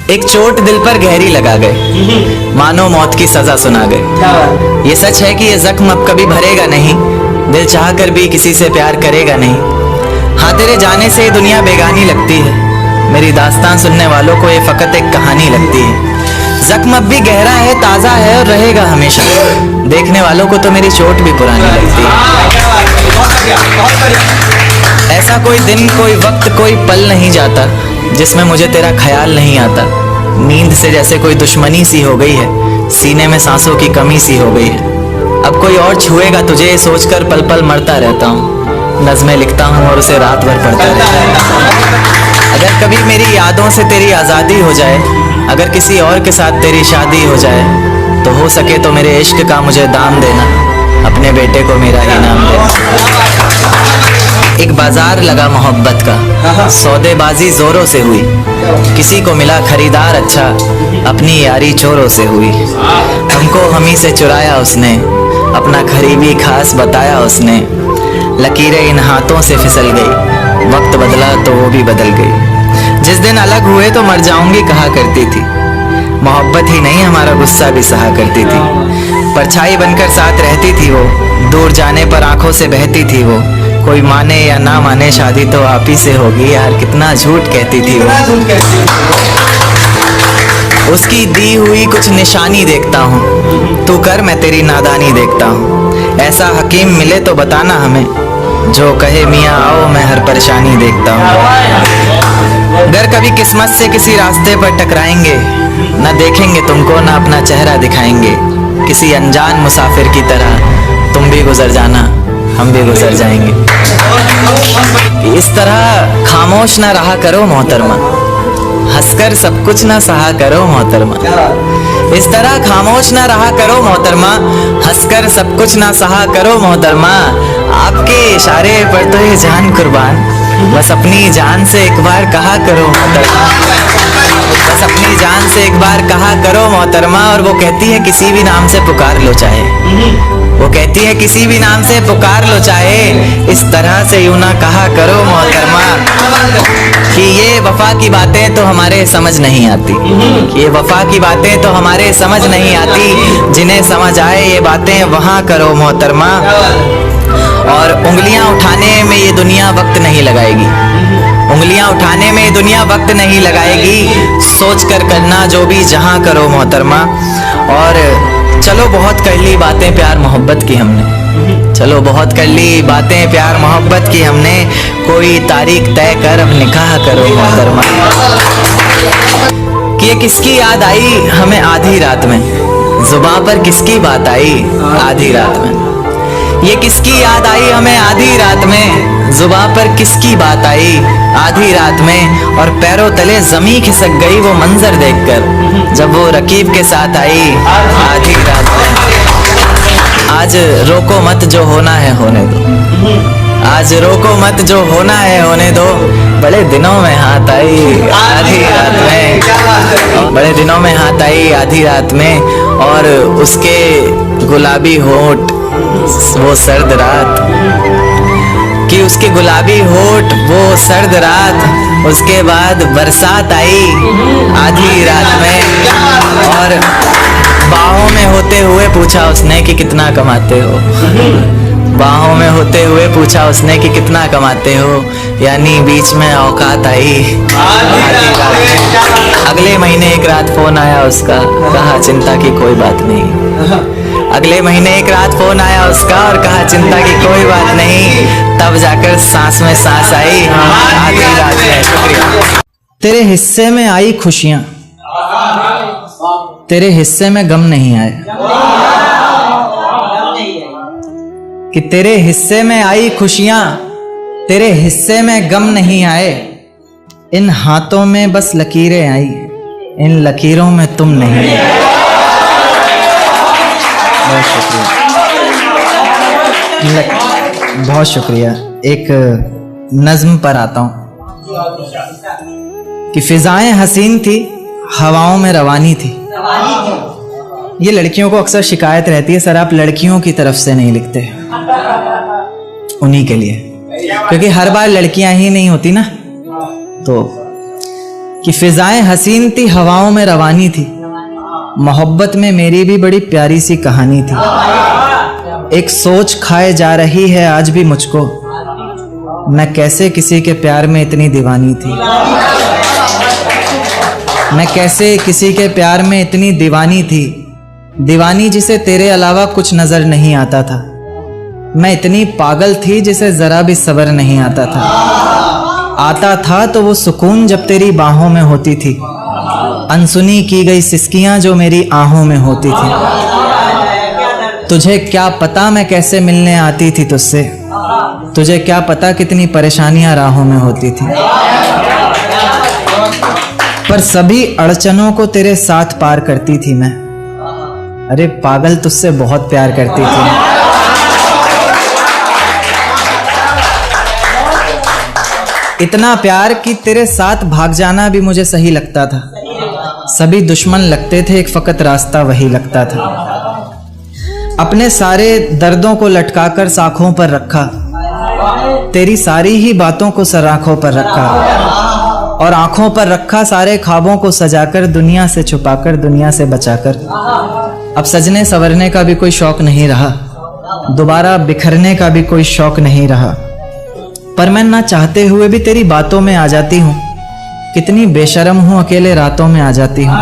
एक चोट दिल पर गहरी लगा गए, मानो मौत की सजा सुना गए। ये सच है कि ये जख्म अब कभी भरेगा नहीं, दिल चाह कर भी किसी से प्यार करेगा नहीं। हाँ, तेरे जाने से दुनिया बेगानी लगती है, मेरी दास्तान सुनने वालों को ये फकत एक कहानी लगती है। जख्म अब भी गहरा है, ताज़ा है और रहेगा हमेशा, देखने वालों को तो मेरी चोट भी पुरानी लगती है। ऐसा कोई दिन, कोई वक्त, कोई पल नहीं जाता जिसमें मुझे तेरा ख्याल नहीं आता। नींद से जैसे कोई दुश्मनी सी हो गई है, सीने में सांसों की कमी सी हो गई है। अब कोई और छुएगा तुझे सोचकर पल पल मरता रहता हूँ, नज़्में लिखता हूँ और उसे रात भर पढ़ता रहता हूँ। अगर कभी मेरी यादों से तेरी आज़ादी हो जाए, अगर किसी और के साथ तेरी शादी हो जाए, तो हो सके तो मेरे इश्क का मुझे दाम देना, अपने बेटे को मेरा ही नाम देना। एक बाजार लगा मोहब्बत का, सौदेबाजी जोरों से हुई, किसी को मिला खरीदार अच्छा, अपनी यारी चोरों से हुई। हमको हमी से चुराया उसने, अपना करीबी खास बताया उसने, लकीरें इन हाथों से फिसल गई, वक्त बदला तो वो भी बदल गई। जिस दिन अलग हुए तो मर जाऊंगी कहा करती थी, मोहब्बत ही नहीं हमारा गुस्सा भी सहा करती थी। परछाई बनकर साथ रहती थी वो, दूर जाने पर आंखों से बहती थी वो। कोई माने या ना माने शादी तो आप ही से होगी, यार कितना झूठ कहती थी वो। उसकी दी हुई कुछ निशानी देखता हूँ, तू कर मैं तेरी नादानी देखता हूँ। ऐसा हकीम मिले तो बताना हमें, जो कहे मियाँ आओ मैं हर परेशानी देखता हूँ। अगर कभी किस्मत से किसी रास्ते पर टकराएंगे, न देखेंगे तुमको न अपना चेहरा दिखाएंगे। किसी अनजान मुसाफिर की तरह तुम भी गुजर जाना, हम भी गुजर जाएंगे। इस तरह खामोश ना रहा करो मोहतरमा, हंसकर सब कुछ ना सहा करो मोहतरमा। इस तरह खामोश ना रहा करो मोहतरमा, हंसकर सब कुछ ना सहा करो मोहतरमा। आपके इशारे पर तो ये जान कुर्बान, बस अपनी जान से एक बार कहा करो मोहतरमा, बस अपनी जान से एक बार कहा करो मोहतरमा। और वो कहती है किसी भी नाम से पुकार लो चाहे, वो कहती है किसी भी नाम से पुकार लो चाहे, इस तरह से यूं ना कहा करो मोहतरमा कि ये वफा की बातें तो हमारे समझ नहीं आती, ये वफा की बातें तो हमारे समझ नहीं आती। जिन्हें समझ आए ये बातें वहाँ करो मोहतरमा। और उंगलियां उठाने में ये दुनिया वक्त नहीं लगाएगी, उंगलियां उठाने में दुनिया वक्त नहीं लगाएगी। सोच कर करना जो भी जहां करो मोहतरमा। और चलो बहुत कर ली बातें प्यार मोहब्बत की हमने, चलो बहुत कर ली बातें प्यार मोहब्बत की हमने, कोई तारीख तय कर अब निकाह करो मोहतरमा। कि ये किसकी याद आई हमें आधी रात में, जुबां पर किसकी बात आई आधी रात में। ये किसकी याद आई हमें आधी रात में, जुबां पर किसकी बात आई आधी रात में। और पैरों तले जमी खिसक गई वो मंजर देखकर, जब वो रकीब के साथ आई आधी रात में। आज रोको मत जो होना है होने दो, आज रोको मत जो होना है होने दो, बड़े दिनों में हाथ आई आधी रात में, बड़े दिनों में हाथ आई आधी रात में। और उसके गुलाबी होंठ वो सर्द रात, कि उसके गुलाबी होठ वो सर्द रात, उसके बाद बरसात आई आधी रात में। और बाहों में होते हुए पूछा उसने कि कितना कमाते हो, बाहों में होते हुए पूछा उसने कि कितना कमाते हो, यानी बीच में औकात आई आधी रात में। अगले महीने एक रात फोन आया उसका, कहा चिंता की कोई बात नहीं। अगले महीने एक रात फोन आया उसका और कहा चिंता की कोई बात नहीं, तब जाकर सांस में सांस आई आधी रात में। शुक्रिया। तेरे हिस्से में आई खुशियां, तेरे हिस्से में गम नहीं आए, कि तेरे हिस्से में आई खुशियां, तेरे हिस्से में गम नहीं आए। इन हाथों में बस लकीरें आई, इन लकीरों में तुम नहीं आए। बहुत शुक्रिया, बहुत शुक्रिया। एक नज्म पर आता हूँ कि फिजाएं हसीन थी, हवाओं में रवानी थी। ये लड़कियों को अक्सर शिकायत रहती है, सर आप लड़कियों की तरफ से नहीं लिखते, उन्हीं के लिए, क्योंकि हर बार लड़कियां ही नहीं होती ना। तो कि फिजाएं हसीन थी, हवाओं में रवानी थी, मोहब्बत में मेरी भी बड़ी प्यारी सी कहानी थी। एक सोच खाए जा रही है आज भी मुझको, मैं कैसे किसी के प्यार में इतनी दीवानी थी। मैं कैसे किसी के प्यार में इतनी दीवानी थी, दीवानी जिसे तेरे अलावा कुछ नजर नहीं आता था। मैं इतनी पागल थी जिसे जरा भी सब्र नहीं आता था तो वो सुकून जब तेरी बाहों में होती थी, अनसुनी की गई सिसकियां जो मेरी आहों में होती थी। तुझे क्या पता मैं कैसे मिलने आती थी तुझसे, तुझे क्या पता कितनी परेशानियां राहों में होती थी। पर सभी अड़चनों को तेरे साथ पार करती थी मैं। अरे पागल, तुझसे बहुत प्यार करती थी। इतना प्यार कि तेरे साथ भाग जाना भी मुझे सही लगता था। सभी दुश्मन लगते थे, एक फकत रास्ता वही लगता था। अपने सारे दर्दों को लटकाकर साखों पर रखा, तेरी सारी ही बातों को सराखों पर रखा, और आंखों पर रखा सारे ख्वाबों को सजाकर, दुनिया से छुपाकर, दुनिया से बचाकर। अब सजने संवरने का भी कोई शौक नहीं रहा, दोबारा बिखरने का भी कोई शौक नहीं रहा। पर मैं ना चाहते हुए भी तेरी बातों में आ जाती हूँ। कितनी बेशर्म हूँ, अकेले रातों में आ जाती हूँ।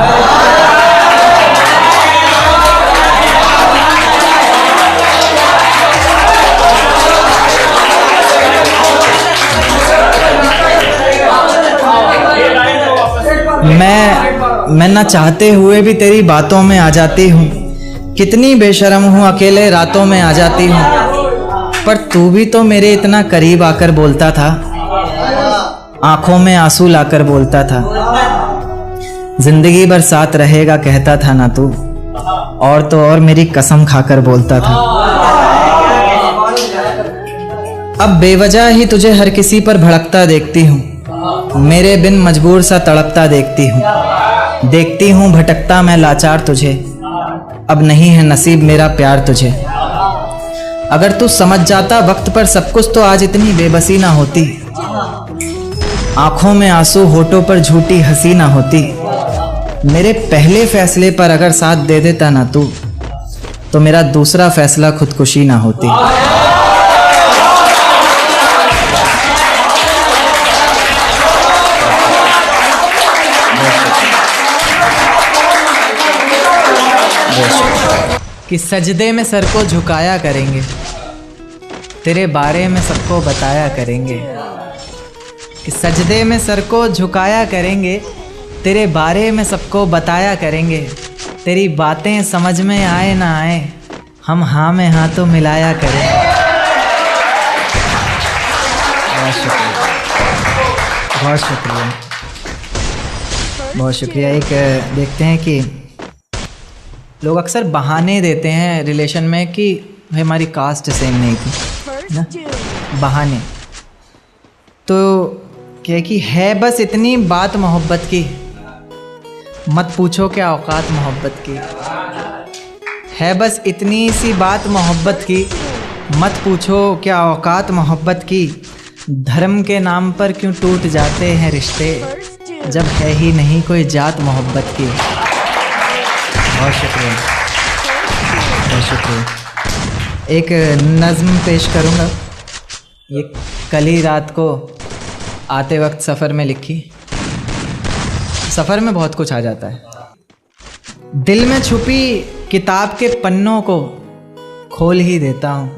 मैं ना चाहते हुए भी तेरी बातों में आ जाती हूँ। कितनी बेशर्म हूँ, अकेले रातों में आ जाती हूँ। पर तू भी तो मेरे इतना करीब आकर बोलता था, आंखों में आंसू लाकर बोलता था, जिंदगी भर साथ रहेगा कहता था ना तू, और तो और मेरी कसम खाकर बोलता था। अब बेवजह ही तुझे हर किसी पर भड़कता देखती हूँ, मेरे बिन मजबूर सा तड़पता देखती हूँ भटकता मैं लाचार तुझे। अब नहीं है नसीब मेरा प्यार तुझे। अगर तू समझ जाता वक्त पर सब कुछ तो आज इतनी बेबसी ना होती। आंखों में आंसू, होठों पर झूठी हंसी ना होती। मेरे पहले फैसले पर अगर साथ दे देता ना तू, तो मेरा दूसरा फैसला खुदकुशी ना होती। कि सजदे में सर को झुकाया करेंगे, तेरे बारे में सबको बताया करेंगे। कि सजदे में सर को झुकाया करेंगे, तेरे बारे में सबको बताया करेंगे। तेरी बातें समझ में आए ना आए, हम हाँ में हाँ तो मिलाया करेंगे। बहुत शुक्रिया, बहुत शुक्रिया, बहुत शुक्रिया। एक देखते हैं कि लोग अक्सर बहाने देते हैं रिलेशन में कि भाई हमारी कास्ट सेम नहीं थी ना, बहाने। तो क्या कि है बस इतनी बात मोहब्बत की, मत पूछो क्या औकात मोहब्बत की। है बस इतनी सी बात मोहब्बत की, मत पूछो क्या औकात मोहब्बत की। धर्म के नाम पर क्यों टूट जाते हैं रिश्ते, जब है ही नहीं कोई जात मोहब्बत की। बहुत शुक्रिया, बहुत शुक्रिया। एक नज़्म पेश करूँगा, ये कल ही रात को आते वक्त सफ़र में लिखी। सफ़र में बहुत कुछ आ जाता है। दिल में छुपी किताब के पन्नों को खोल ही देता हूँ,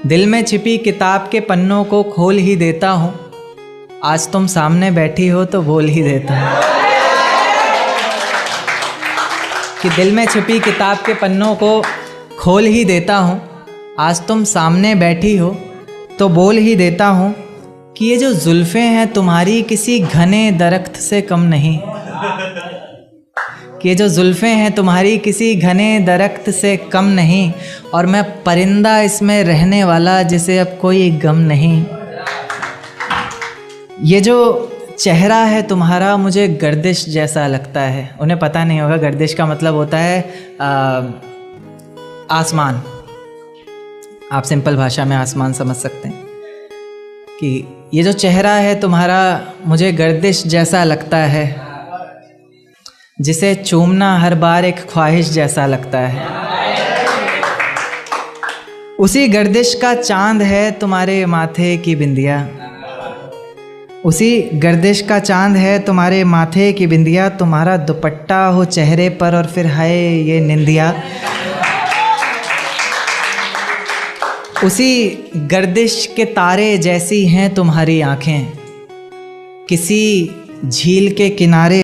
दिल में छिपी किताब के पन्नों को खोल ही देता हूँ। आज तुम सामने बैठी हो तो बोल ही देता हूँ। कि दिल में छिपी किताब के पन्नों को खोल ही देता हूँ, आज तुम सामने बैठी हो तो बोल ही देता हूँ। कि ये जो जुल्फ़ें हैं तुम्हारी किसी घने दरख्त से कम नहीं, कि ये जो जुल्फ़ें हैं तुम्हारी किसी घने दरख्त से कम नहीं, और मैं परिंदा इसमें रहने वाला जिसे अब कोई गम नहीं। ये जो चेहरा है तुम्हारा मुझे गर्दिश जैसा लगता है। उन्हें पता नहीं होगा, गर्दिश का मतलब होता है आसमान। आप सिंपल भाषा में आसमान समझ सकते हैं। कि ये जो चेहरा है तुम्हारा मुझे गर्दिश जैसा लगता है, जिसे चूमना हर बार एक ख्वाहिश जैसा लगता है। उसी गर्दिश का चांद है तुम्हारे माथे की बिंदिया, उसी गर्दिश का चांद है तुम्हारे माथे की बिंदिया। तुम्हारा दुपट्टा हो चेहरे पर और फिर हाय ये निंदिया। उसी गर्दिश के तारे जैसी हैं तुम्हारी आँखें, किसी झील के किनारे